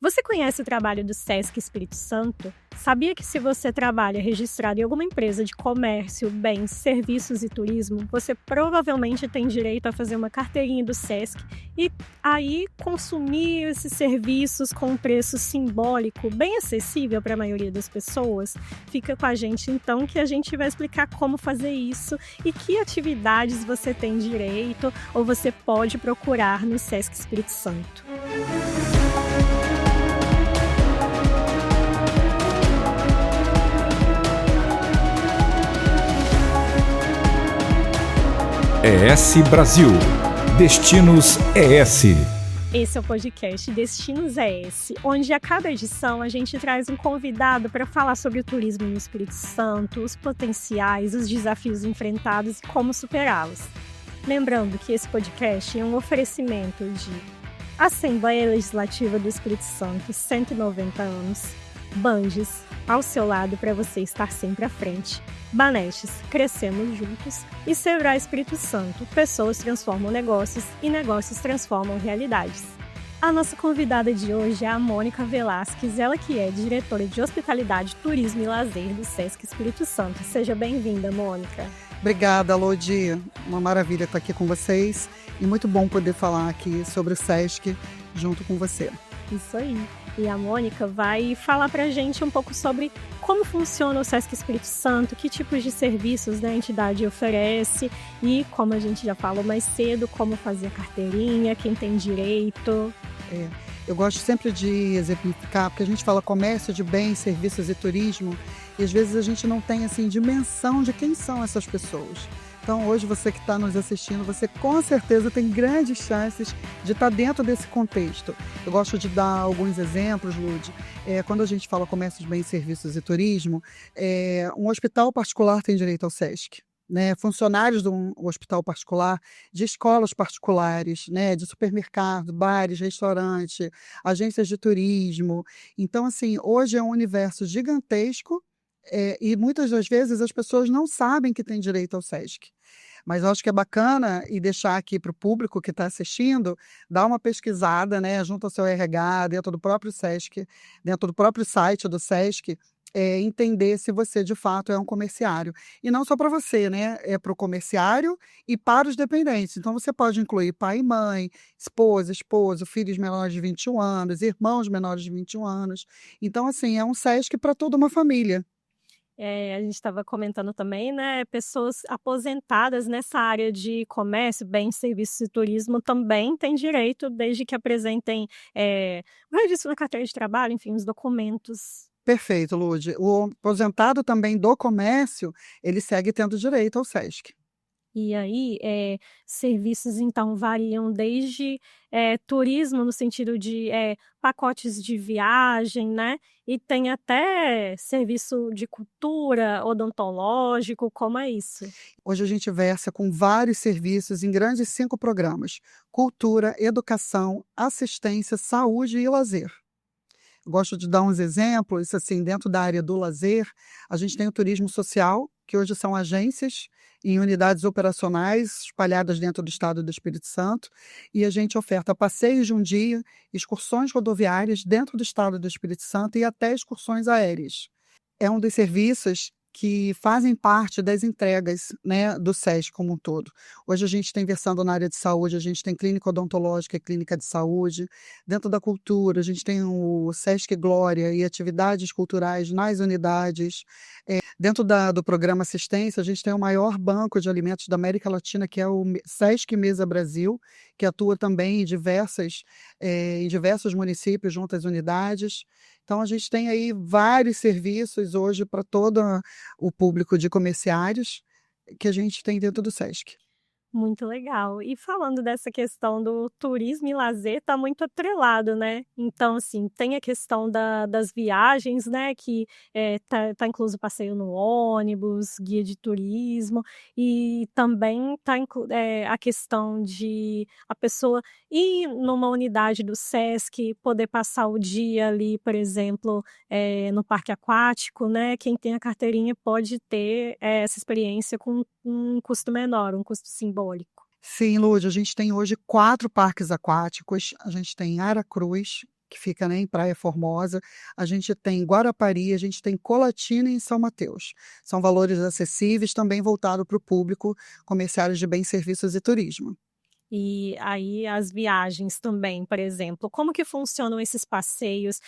Você conhece o trabalho do Sesc Espírito Santo? Sabia que se você trabalha registrado em alguma empresa de comércio, bens, serviços e turismo, você provavelmente tem direito a fazer uma carteirinha do Sesc e aí consumir esses serviços com um preço simbólico, bem acessível para a maioria das pessoas? Fica com a gente então que a gente vai explicar como fazer isso e que atividades você tem direito ou você pode procurar no Sesc Espírito Santo. ES Brasil. Destinos ES. Esse é o podcast Destinos ES, onde a cada edição a gente traz um convidado para falar sobre o turismo no Espírito Santo, os potenciais, os desafios enfrentados e como superá-los. Lembrando que esse podcast é um oferecimento de Assembleia Legislativa do Espírito Santo, 190 anos, Banges, ao seu lado para você estar sempre à frente, Banestes, crescemos juntos, e Sebrae Espírito Santo, pessoas transformam negócios e negócios transformam realidades. A nossa convidada de hoje é a Mônica Velasquez, ela que é diretora de Hospitalidade, Turismo e Lazer do Sesc Espírito Santo. Seja bem-vinda, Mônica. Obrigada, Lodi. Uma maravilha estar aqui com vocês e muito bom poder falar aqui sobre o Sesc junto com você. Isso aí. E a Mônica vai falar pra gente um pouco sobre como funciona o Sesc Espírito Santo, que tipos de serviços a entidade oferece e, como a gente já falou mais cedo, como fazer a carteirinha, quem tem direito. Eu gosto sempre de exemplificar, porque a gente fala comércio de bens, serviços e turismo, e às vezes a gente não tem assim, dimensão de quem são essas pessoas. Então, hoje, você que está nos assistindo, você com certeza tem grandes chances de estar dentro desse contexto. Eu gosto de dar alguns exemplos, Lud. Quando a gente fala comércio de bens, serviços e turismo, um hospital particular tem direito ao Sesc. Né, funcionários de um hospital particular, de escolas particulares, né, de supermercado, bares, restaurantes, agências de turismo. Então, assim, hoje é um universo gigantesco e muitas das vezes as pessoas não sabem que têm direito ao Sesc. Mas eu acho que é bacana e deixar aqui para o público que está assistindo, dar uma pesquisada, né, junto ao seu RH, dentro do próprio Sesc, dentro do próprio site do Sesc, entender se você de fato é um comerciário. E não só para você, né? É para o comerciário e para os dependentes. Então você pode incluir pai e mãe, esposa, esposo, filhos menores de 21 anos, irmãos menores de 21 anos. Então, assim, é um Sesc para toda uma família. A gente estava comentando também, né, pessoas aposentadas nessa área de comércio, bens, serviços e turismo também têm direito, desde que apresentem o registro na carteira de trabalho, enfim, os documentos. Perfeito, Lud. O aposentado também do comércio, ele segue tendo direito ao Sesc. E aí, serviços, então, variam desde turismo, no sentido de pacotes de viagem, né? E tem até serviço de cultura, odontológico, como é isso? Hoje a gente versa com vários serviços em grandes 5 programas: cultura, educação, assistência, saúde e lazer. Gosto de dar uns exemplos, assim, dentro da área do lazer, a gente tem o turismo social, que hoje são agências em unidades operacionais espalhadas dentro do estado do Espírito Santo, e a gente oferta passeios de um dia, excursões rodoviárias dentro do estado do Espírito Santo e até excursões aéreas. É um dos serviços que fazem parte das entregas, né, do Sesc como um todo. Hoje a gente tem versando na área de saúde, a gente tem clínica odontológica e clínica de saúde. Dentro da cultura, a gente tem o Sesc Glória e atividades culturais nas unidades. Dentro do programa Assistência, a gente tem o maior banco de alimentos da América Latina, que é o Sesc Mesa Brasil, que atua também em diversos municípios junto às unidades. Então, a gente tem aí vários serviços hoje para todo o público de comerciários que a gente tem dentro do Sesc. Muito legal. E falando dessa questão do turismo e lazer, está muito atrelado, né? Então, assim, tem a questão das viagens, né? Que tá incluso passeio no ônibus, guia de turismo, e também está a questão de a pessoa ir numa unidade do Sesc, poder passar o dia ali, por exemplo, no parque aquático, né? Quem tem a carteirinha pode ter essa experiência com um custo menor, um custo simbólico. Sim, Lúdia, a gente tem hoje 4 parques aquáticos. A gente tem Aracruz, que fica, né, em Praia Formosa, a gente tem Guarapari, a gente tem Colatina e São Mateus. São valores acessíveis, também voltado para o público, comerciários de bens, serviços e turismo. E aí as viagens também, por exemplo, como que funcionam esses passeios?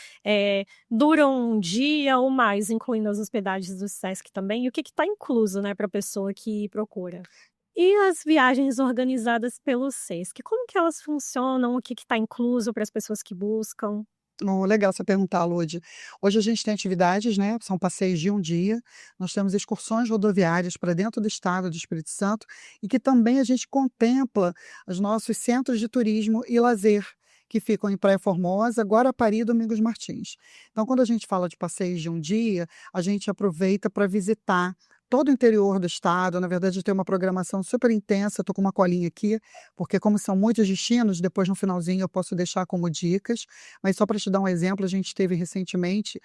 Duram um dia ou mais, incluindo as hospedagens do Sesc também? E o que está incluso, né, para a pessoa que procura? E as viagens organizadas pelo Sesc, como que elas funcionam? O que está incluso para as pessoas que buscam? Oh, legal você perguntar, Lud. Hoje a gente tem atividades, né? São passeios de um dia. Nós temos excursões rodoviárias para dentro do estado do Espírito Santo e que também a gente contempla os nossos centros de turismo e lazer, que ficam em Praia Formosa, Guarapari e Domingos Martins. Então, quando a gente fala de passeios de um dia, a gente aproveita para visitar todo o interior do estado. Na verdade, tem uma programação super intensa. Estou com uma colinha aqui, porque como são muitos destinos, depois no finalzinho eu posso deixar como dicas. Mas só para te dar um exemplo, a gente esteve recentemente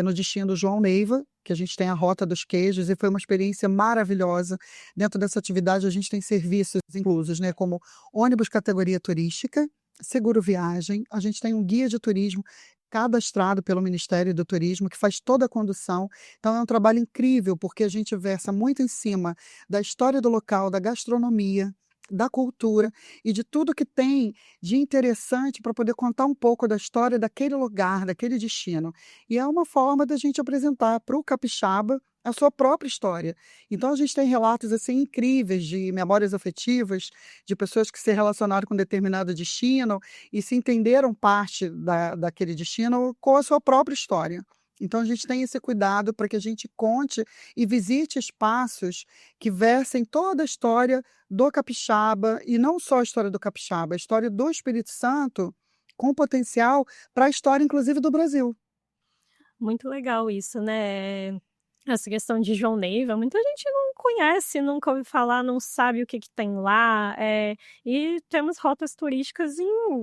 no destino João Neiva, que a gente tem a Rota dos Queijos, e foi uma experiência maravilhosa. Dentro dessa atividade, a gente tem serviços inclusos, né, como ônibus categoria turística, seguro viagem, a gente tem um guia de turismo cadastrado pelo Ministério do Turismo, que faz toda a condução. Então é um trabalho incrível, porque a gente versa muito em cima da história do local, da gastronomia, da cultura e de tudo que tem de interessante para poder contar um pouco da história daquele lugar, daquele destino. E é uma forma da gente apresentar para o capixaba a sua própria história. Então a gente tem relatos assim incríveis de memórias afetivas, de pessoas que se relacionaram com determinado destino e se entenderam parte daquele destino com a sua própria história. Então a gente tem esse cuidado para que a gente conte e visite espaços que versem toda a história do capixaba, e não só a história do capixaba, a história do Espírito Santo, com potencial para a história inclusive do Brasil. Muito legal isso, né? Essa questão de João Neiva, muita gente não conhece, nunca ouviu falar, não sabe o que que tem lá, e temos rotas turísticas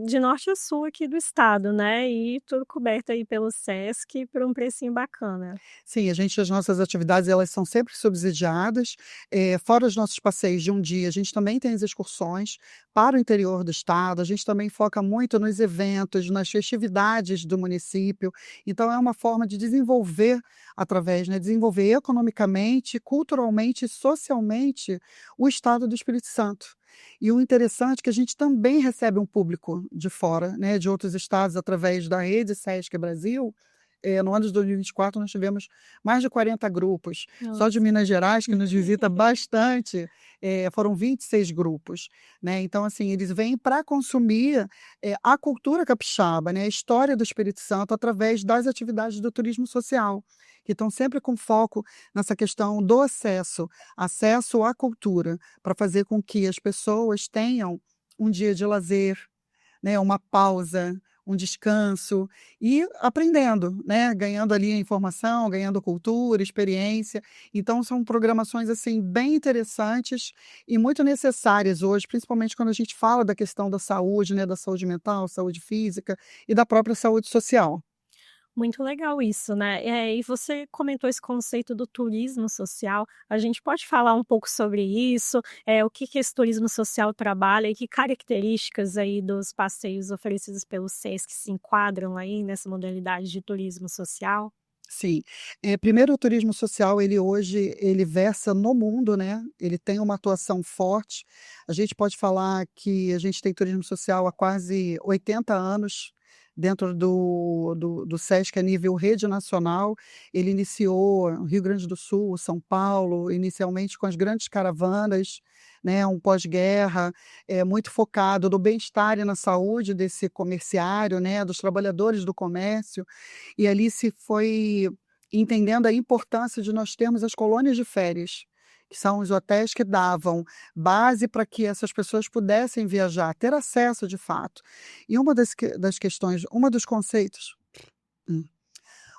de norte a sul aqui do estado, né, e tudo coberto aí pelo Sesc por um precinho bacana. Sim, as nossas atividades, elas são sempre subsidiadas, fora os nossos passeios de um dia, a gente também tem as excursões para o interior do estado, a gente também foca muito nos eventos, nas festividades do município, então é uma forma de desenvolver através, né, desenvolver economicamente, culturalmente e socialmente o estado do Espírito Santo. E o interessante é que a gente também recebe um público de fora, né, de outros estados, através da rede Sesc Brasil. No ano de 2024, nós tivemos mais de 40 grupos. Só de Nossa. Minas Gerais, que nos visita bastante, foram 26 grupos. Né? Então, assim, eles vêm para consumir a cultura capixaba, né? A história do Espírito Santo, através das atividades do turismo social, que estão sempre com foco nessa questão do acesso à cultura, para fazer com que as pessoas tenham um dia de lazer, né, uma pausa, um descanso e aprendendo, né, ganhando ali a informação, ganhando cultura, experiência. Então são programações assim bem interessantes e muito necessárias hoje, principalmente quando a gente fala da questão da saúde, né, da saúde mental, saúde física e da própria saúde social. Muito legal isso, né. E você comentou esse conceito do turismo social, a gente pode falar um pouco sobre isso? O que que esse turismo social trabalha e que características aí dos passeios oferecidos pelo Sesc se enquadram aí nessa modalidade de turismo social? Sim. Primeiro o turismo social, ele hoje, ele versa no mundo, né, ele tem uma atuação forte. A gente pode falar que a gente tem turismo social há quase 80 anos, dentro do Sesc a nível rede nacional. Ele iniciou no Rio Grande do Sul, São Paulo, inicialmente com as grandes caravanas, né, um pós-guerra, muito focado no bem-estar e na saúde desse comerciário, né, dos trabalhadores do comércio, e ali se foi entendendo a importância de nós termos as colônias de férias, que são os hotéis que davam base para que essas pessoas pudessem viajar, ter acesso de fato. E uma das questões, uma dos conceitos,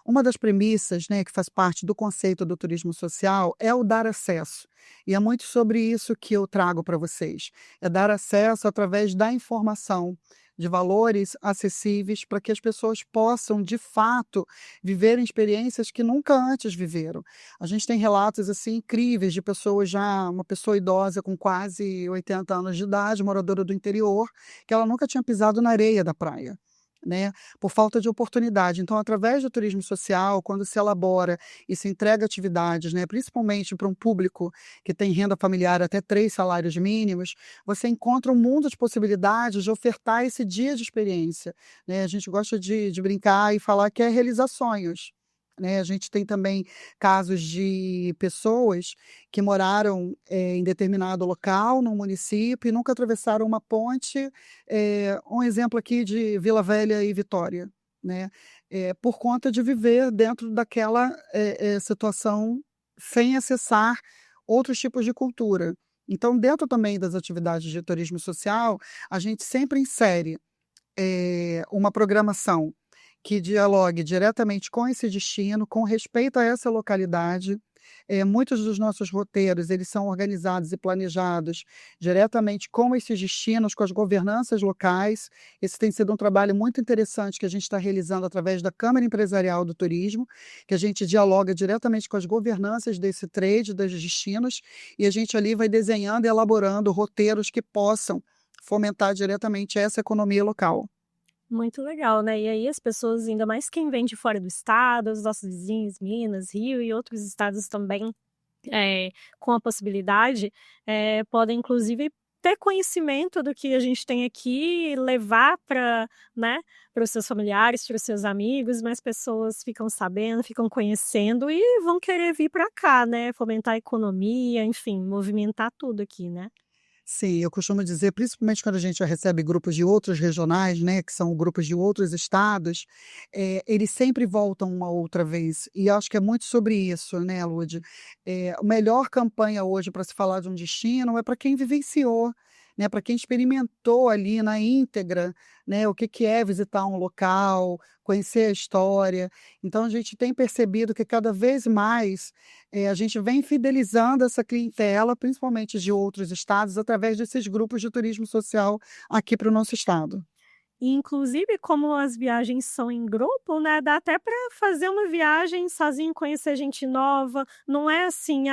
uma das premissas, né, que faz parte do conceito do turismo social é o dar acesso. E é muito sobre isso que eu trago para vocês. É dar acesso através da informação, de valores acessíveis para que as pessoas possam, de fato, viverem experiências que nunca antes viveram. A gente tem relatos assim incríveis de pessoas já, uma pessoa idosa com quase 80 anos de idade, moradora do interior, que ela nunca tinha pisado na areia da praia. né, por falta de oportunidade. Então, através do turismo social, quando se elabora e se entrega atividades, né, principalmente para um público que tem renda familiar até 3 salários mínimos, você encontra um mundo de possibilidades de ofertar esse dia de experiência, né. A gente gosta de brincar e falar que é realizar sonhos, né. A gente tem também casos de pessoas que moraram, em determinado local, no município, e nunca atravessaram uma ponte, um exemplo aqui de Vila Velha e Vitória, né, por conta de viver dentro daquela, situação sem acessar outros tipos de cultura. Então, dentro também das atividades de turismo social, a gente sempre insere uma programação que dialogue diretamente com esse destino, com respeito a essa localidade. Muitos dos nossos roteiros, eles são organizados e planejados diretamente com esses destinos, com as governanças locais. Esse tem sido um trabalho muito interessante que a gente está realizando através da Câmara Empresarial do Turismo, que a gente dialoga diretamente com as governanças desse trade, dos destinos, e a gente ali vai desenhando e elaborando roteiros que possam fomentar diretamente essa economia local. Muito legal, né? E aí as pessoas, ainda mais quem vem de fora do estado, os nossos vizinhos, Minas, Rio e outros estados também, com a possibilidade, podem inclusive ter conhecimento do que a gente tem aqui e levar para, né, para os seus familiares, para os seus amigos, mais pessoas ficam sabendo, ficam conhecendo e vão querer vir para cá, né? Fomentar a economia, enfim, movimentar tudo aqui, né? Sim, eu costumo dizer, principalmente quando a gente recebe grupos de outros regionais, né, que são grupos de outros estados, eles sempre voltam uma outra vez. E acho que é muito sobre isso, né, Lude? A melhor campanha hoje para se falar de um destino é para quem vivenciou, né, para quem experimentou ali na íntegra, né, o que que é visitar um local, conhecer a história. Então a gente tem percebido que cada vez mais a gente vem fidelizando essa clientela, principalmente de outros estados, através desses grupos de turismo social aqui para o nosso estado. E inclusive como as viagens são em grupo, né, dá até para fazer uma viagem sozinho, conhecer gente nova, não é assim,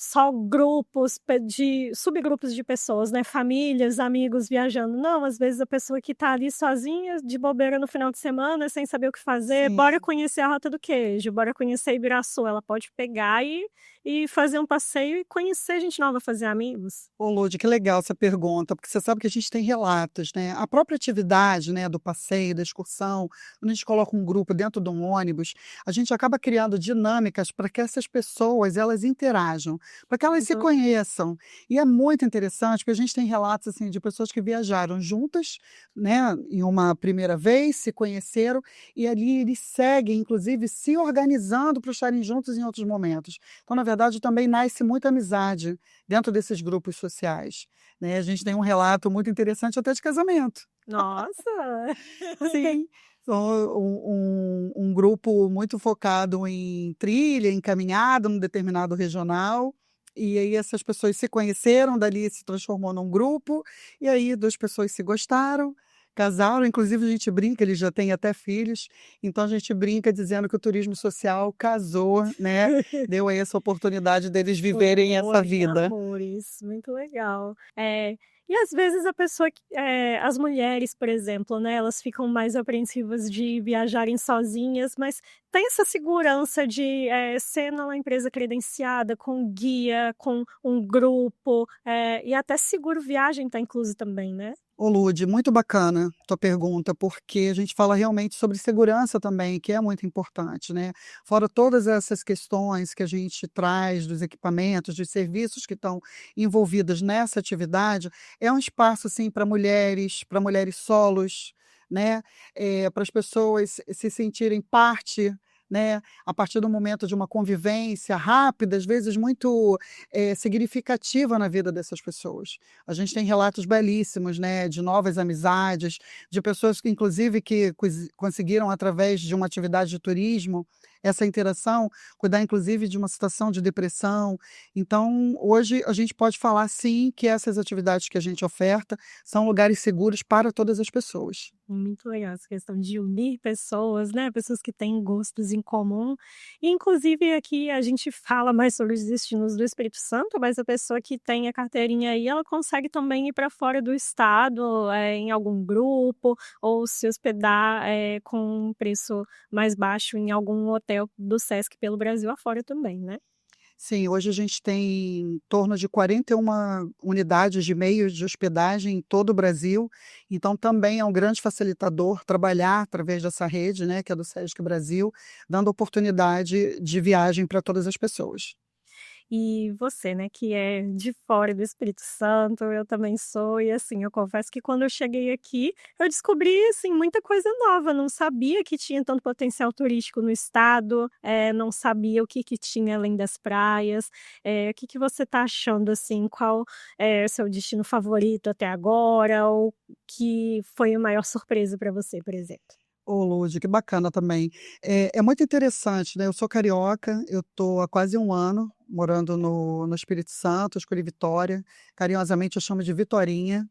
só grupos de subgrupos de pessoas, né, famílias, amigos viajando. Não, às vezes a pessoa que está ali sozinha, de bobeira no final de semana, sem saber o que fazer, bora Sim. conhecer a Rota do Queijo, bora conhecer Ibiraçu. Ela pode pegar e fazer um passeio e conhecer gente nova, fazer amigos. Ô, Lude, que legal essa pergunta, porque você sabe que a gente tem relatos, né? A própria atividade, né, do passeio, da excursão, quando a gente coloca um grupo dentro de um ônibus, a gente acaba criando dinâmicas para que essas pessoas elas interajam, para que elas se Uhum. conheçam. E é muito interessante, porque a gente tem relatos assim de pessoas que viajaram juntas, né, em uma primeira vez, se conheceram e ali eles seguem, inclusive, se organizando para estarem juntos em outros momentos. Então, na verdade, também nasce muita amizade dentro desses grupos sociais, né. A gente tem um relato muito interessante até de casamento. Nossa! Sim, são um grupo muito focado em trilha, em caminhada num determinado regional, e aí essas pessoas se conheceram, dali se transformou num grupo, e aí 2 pessoas se gostaram, casaram, inclusive a gente brinca, eles já têm até filhos, então a gente brinca dizendo que o turismo social casou, né, deu aí essa oportunidade deles viverem essa Flores, vida. amores, muito legal. E às vezes a pessoa as mulheres, por exemplo, né, elas ficam mais apreensivas de viajarem sozinhas, mas tem essa segurança de, ser numa empresa credenciada, com guia, com um grupo, e até seguro viagem está incluso também, né? Ô Lude, muito bacana tua pergunta, porque a gente fala realmente sobre segurança também, que é muito importante, né. Fora todas essas questões que a gente traz dos equipamentos, dos serviços que estão envolvidos nessa atividade, é um espaço, assim, para mulheres solos, né, para as pessoas se sentirem parte, né, a partir do momento de uma convivência rápida, às vezes muito, significativa na vida dessas pessoas. A gente tem relatos belíssimos, né, de novas amizades, de pessoas que inclusive que conseguiram através de uma atividade de turismo, essa interação, cuidar inclusive de uma situação de depressão. Então, hoje a gente pode falar sim que essas atividades que a gente oferta são lugares seguros para todas as pessoas. Muito legal essa questão de unir pessoas, né, pessoas que têm gostos em comum. E inclusive aqui a gente fala mais sobre os destinos do Espírito Santo, mas a pessoa que tem a carteirinha aí, ela consegue também ir para fora do estado, em algum grupo, ou se hospedar, com um preço mais baixo em algum hotel do Sesc pelo Brasil afora também, né? Sim, hoje a gente tem em torno de 41 unidades de meios de hospedagem em todo o Brasil, então também é um grande facilitador trabalhar através dessa rede, né, que é do Sesc Brasil, dando oportunidade de viagem para todas as pessoas. E você, né, que é de fora do Espírito Santo, eu também sou, e assim, eu confesso que quando eu cheguei aqui, eu descobri, assim, muita coisa nova, não sabia que tinha tanto potencial turístico no estado, não sabia o que que tinha além das praias. O que que você tá achando, assim, qual é o seu destino favorito até agora, ou que foi a maior surpresa para você, por exemplo? Ô Lude, que bacana também. É muito interessante, né, eu sou carioca, eu estou há quase 1 ano morando no Espírito Santo, escolhi Vitória, carinhosamente eu chamo de Vitorinha.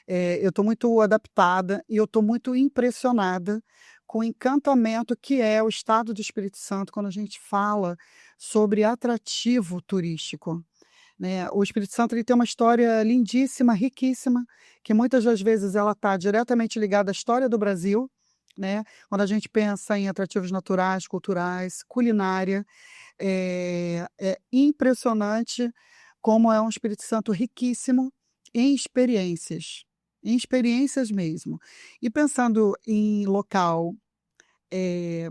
Eu estou muito adaptada e eu estou muito impressionada com o encantamento que é o estado do Espírito Santo quando a gente fala sobre atrativo turístico, né. O Espírito Santo ele tem uma história lindíssima, riquíssima, que muitas das vezes ela está diretamente ligada à história do Brasil, né. Quando a gente pensa em atrativos naturais, culturais, culinária, é impressionante como é um Espírito Santo riquíssimo em experiências mesmo. E pensando em local, eh,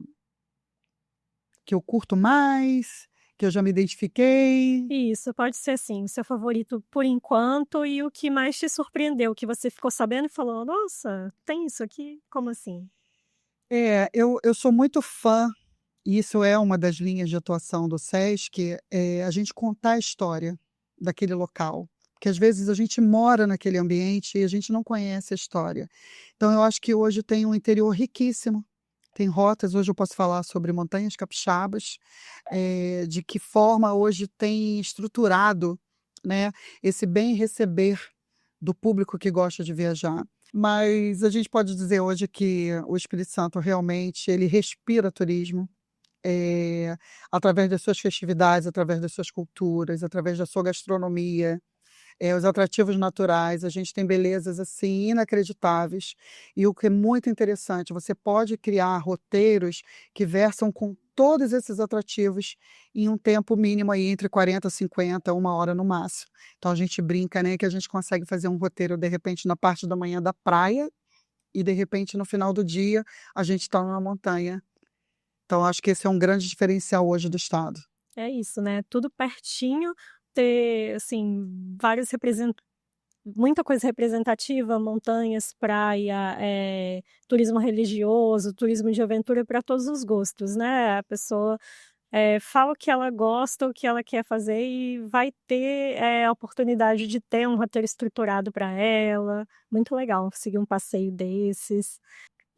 que eu curto mais, que eu já me identifiquei. Isso, pode ser assim, o seu favorito por enquanto e o que mais te surpreendeu, que você ficou sabendo e falou: "Nossa, tem isso aqui? Como assim?". Eu sou muito fã, e isso é uma das linhas de atuação do Sesc, a gente contar a história daquele local, porque às vezes a gente mora naquele ambiente e a gente não conhece a história. Então eu acho que hoje tem um interior riquíssimo, tem rotas, hoje eu posso falar sobre montanhas capixabas, de que forma hoje tem estruturado, né, esse bem receber do público que gosta de viajar. Mas a gente pode dizer hoje que o Espírito Santo realmente ele respira turismo, através das suas festividades, através das suas culturas, através da sua gastronomia, os atrativos naturais, a gente tem belezas, assim, inacreditáveis. E o que é muito interessante, você pode criar roteiros que versam com todos esses atrativos em um tempo mínimo aí entre 40, 50, 1 hora no máximo. Então a gente brinca, né, que a gente consegue fazer um roteiro, de repente, na parte da manhã da praia e, de repente, no final do dia, a gente está numa montanha. Então acho que esse é um grande diferencial hoje do estado. É isso, né, tudo pertinho, ter, assim, vários muita coisa representativa, montanhas, praia, turismo religioso, turismo de aventura para todos os gostos, né. A pessoa, fala o que ela gosta, o que ela quer fazer e vai ter, a oportunidade de ter um roteiro estruturado para ela. Muito legal seguir um passeio desses.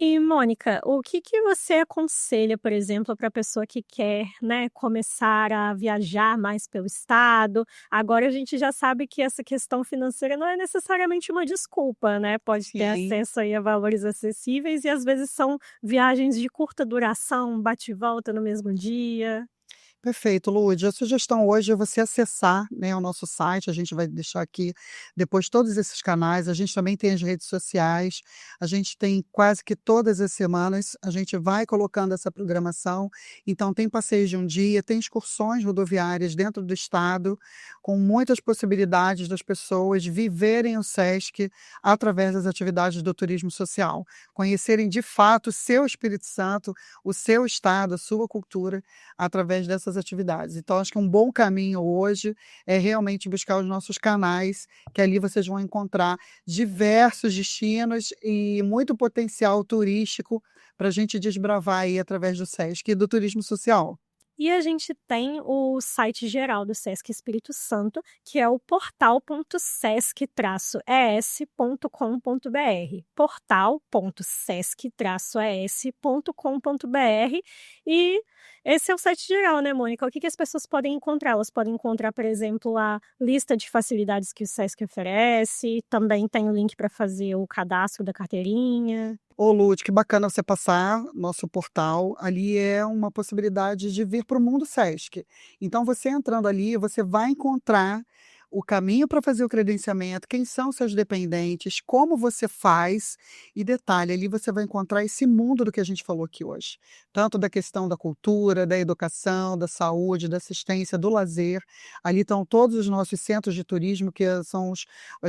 E Mônica, o que que você aconselha, por exemplo, para a pessoa que quer, né, começar a viajar mais pelo estado? Agora a gente já sabe que essa questão financeira não é necessariamente uma desculpa, né, pode ter Sim. acesso aí a valores acessíveis e às vezes são viagens de curta duração, bate e volta no mesmo dia. Perfeito, Lude. A sugestão hoje é você acessar, né, o nosso site, a gente vai deixar aqui depois todos esses canais, a gente também tem as redes sociais, a gente tem quase que todas as semanas, a gente vai colocando essa programação, então tem passeios de um dia, tem excursões rodoviárias dentro do estado, com muitas possibilidades das pessoas viverem o Sesc através das atividades do turismo social, conhecerem de fato o seu Espírito Santo, o seu estado, a sua cultura, através dessas atividades. Então acho que um bom caminho hoje é realmente buscar os nossos canais, que ali vocês vão encontrar diversos destinos e muito potencial turístico para a gente desbravar aí através do Sesc e do turismo social. E a gente tem o site geral do Sesc Espírito Santo, que é o portal.sesc-es.com.br. portal.sesc-es.com.br. E esse é o site geral, né, Mônica? O que as pessoas podem encontrar? Elas podem encontrar, por exemplo, a lista de facilidades que o Sesc oferece, também tem o link para fazer o cadastro da carteirinha. Ô, Lud, que bacana você passar nosso portal. Ali é uma possibilidade de vir para o mundo Sesc. Então, você entrando ali, você vai encontrar o caminho para fazer o credenciamento, quem são seus dependentes, como você faz. E detalhe, ali você vai encontrar esse mundo do que a gente falou aqui hoje. Tanto da questão da cultura, da educação, da saúde, da assistência, do lazer. Ali estão todos os nossos centros de turismo, que são os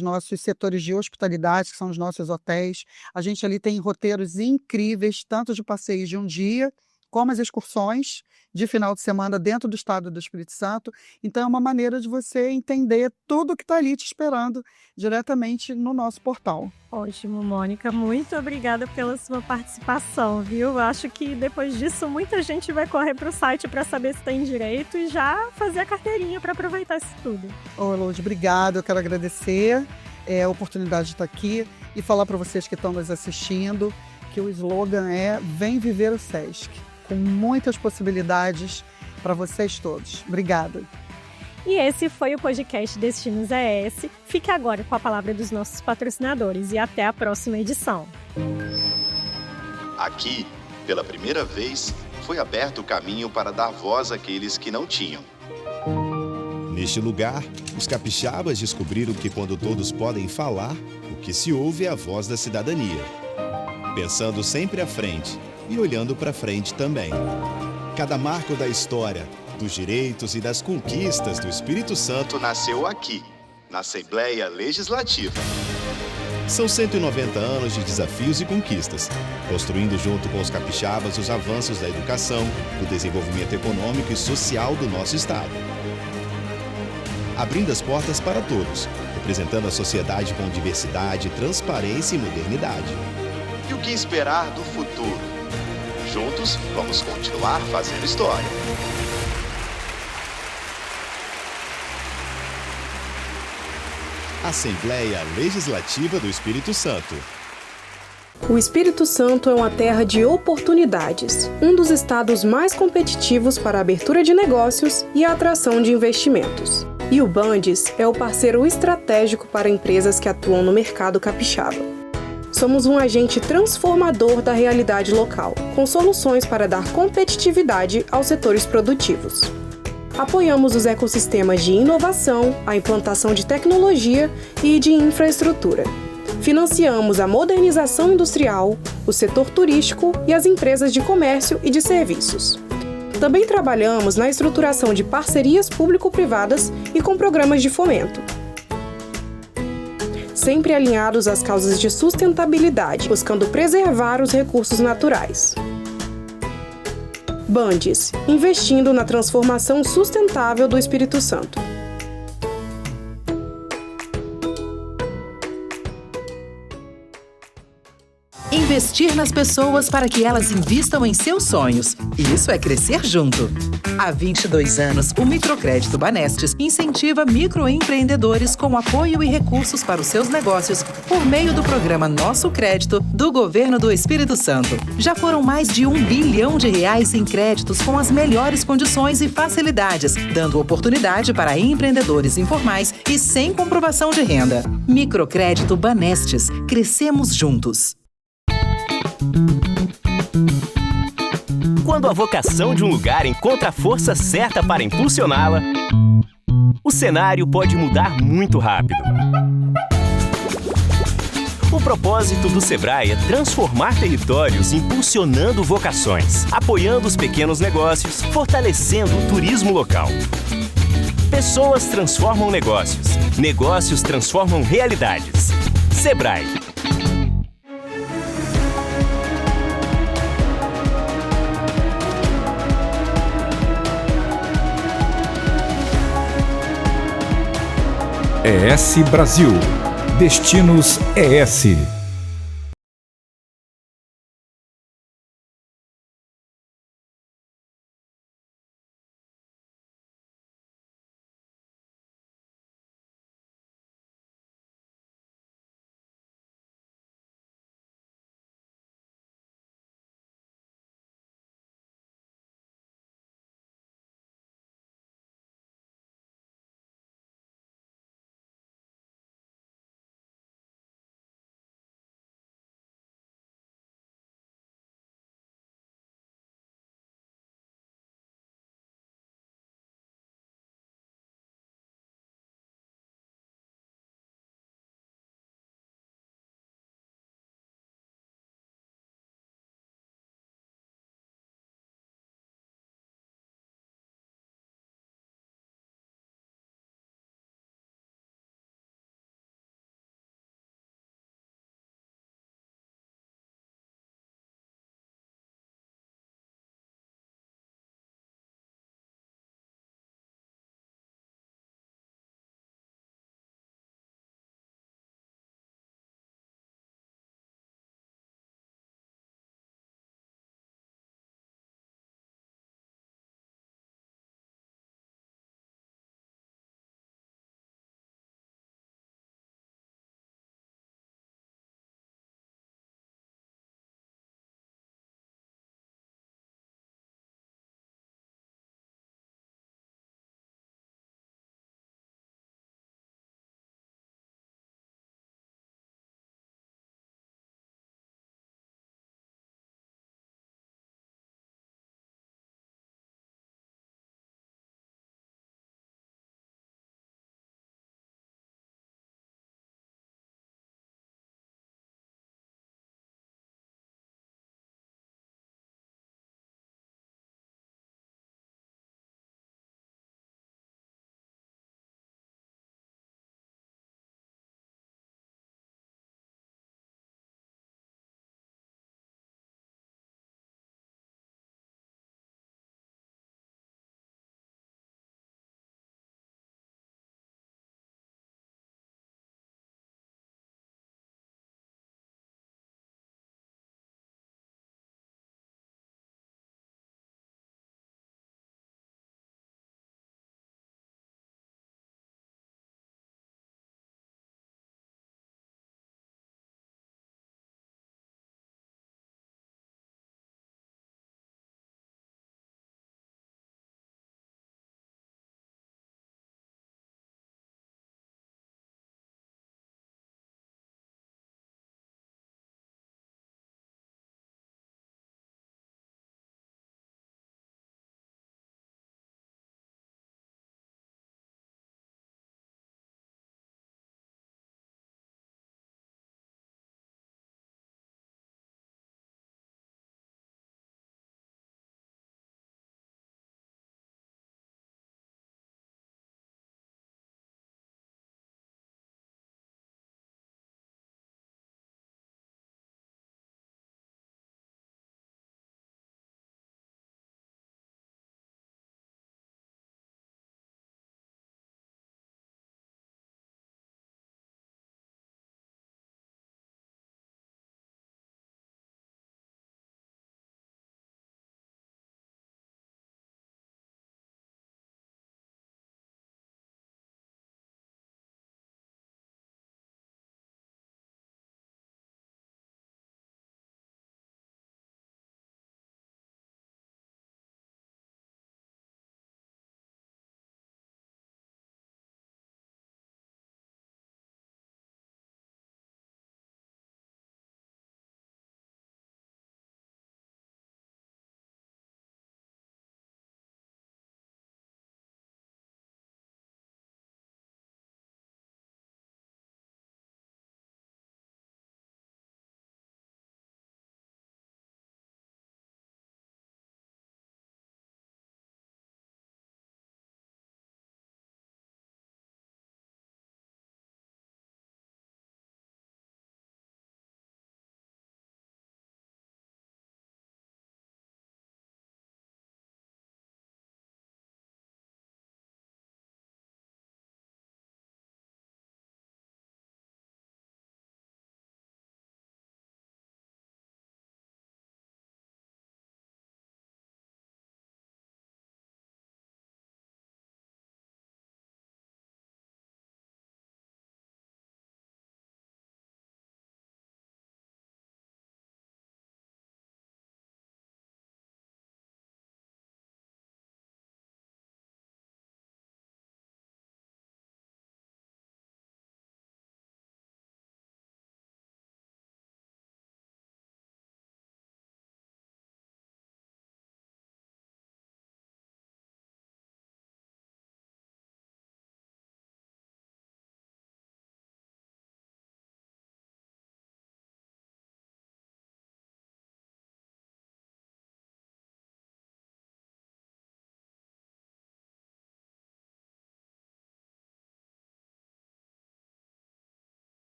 nossos setores de hospitalidade, que são os nossos hotéis. A gente ali tem roteiros incríveis, tanto de passeios de um dia, como as excursões de final de semana dentro do estado do Espírito Santo. Então, é uma maneira de você entender tudo que está ali te esperando diretamente no nosso portal. Ótimo, Mônica. Muito obrigada pela sua participação, viu? Acho que depois disso, muita gente vai correr para o site para saber se tem direito e já fazer a carteirinha para aproveitar isso tudo. Ô, Lud, obrigado. Eu quero agradecer a oportunidade de estar aqui e falar para vocês que estão nos assistindo que o slogan é Vem Viver o Sesc, com muitas possibilidades para vocês todos. Obrigada. E esse foi o podcast Destinos ES. Fique agora com a palavra dos nossos patrocinadores e até a próxima edição. Aqui, pela primeira vez, foi aberto o caminho para dar voz àqueles que não tinham. Neste lugar, os capixabas descobriram que quando todos podem falar, o que se ouve é a voz da cidadania. Pensando sempre à frente e olhando para frente também. Cada marco da história, dos direitos e das conquistas do Espírito Santo Nasceu aqui, na Assembleia Legislativa. São 190 anos de desafios e conquistas, construindo junto com os capixabas os avanços da educação, do desenvolvimento econômico e social do nosso estado. Abrindo as portas para todos, representando a sociedade com diversidade, transparência e modernidade. E o que esperar do futuro? Juntos, vamos continuar fazendo história. Assembleia Legislativa do Espírito Santo. O Espírito Santo é uma terra de oportunidades, um dos estados mais competitivos para a abertura de negócios e a atração de investimentos. E o Bandes é o parceiro estratégico para empresas que atuam no mercado capixaba. Somos um agente transformador da realidade local, com soluções para dar competitividade aos setores produtivos. Apoiamos os ecossistemas de inovação, a implantação de tecnologia e de infraestrutura. Financiamos a modernização industrial, o setor turístico e as empresas de comércio e de serviços. Também trabalhamos na estruturação de parcerias público-privadas e com programas de fomento. Sempre alinhados às causas de sustentabilidade, buscando preservar os recursos naturais. Bandes, investindo na transformação sustentável do Espírito Santo. Investir nas pessoas para que elas invistam em seus sonhos. Isso é crescer junto. Há 22 anos, o Microcrédito Banestes incentiva microempreendedores com apoio e recursos para os seus negócios por meio do programa Nosso Crédito do Governo do Espírito Santo. Já foram mais de R$1 bilhão em créditos com as melhores condições e facilidades, dando oportunidade para empreendedores informais e sem comprovação de renda. Microcrédito Banestes. Crescemos juntos. Quando a vocação de um lugar encontra a força certa para impulsioná-la, o cenário pode mudar muito rápido. O propósito do Sebrae é transformar territórios impulsionando vocações, apoiando os pequenos negócios, fortalecendo o turismo local. Pessoas transformam negócios, negócios transformam realidades. Sebrae. ES Brasil. Destinos ES.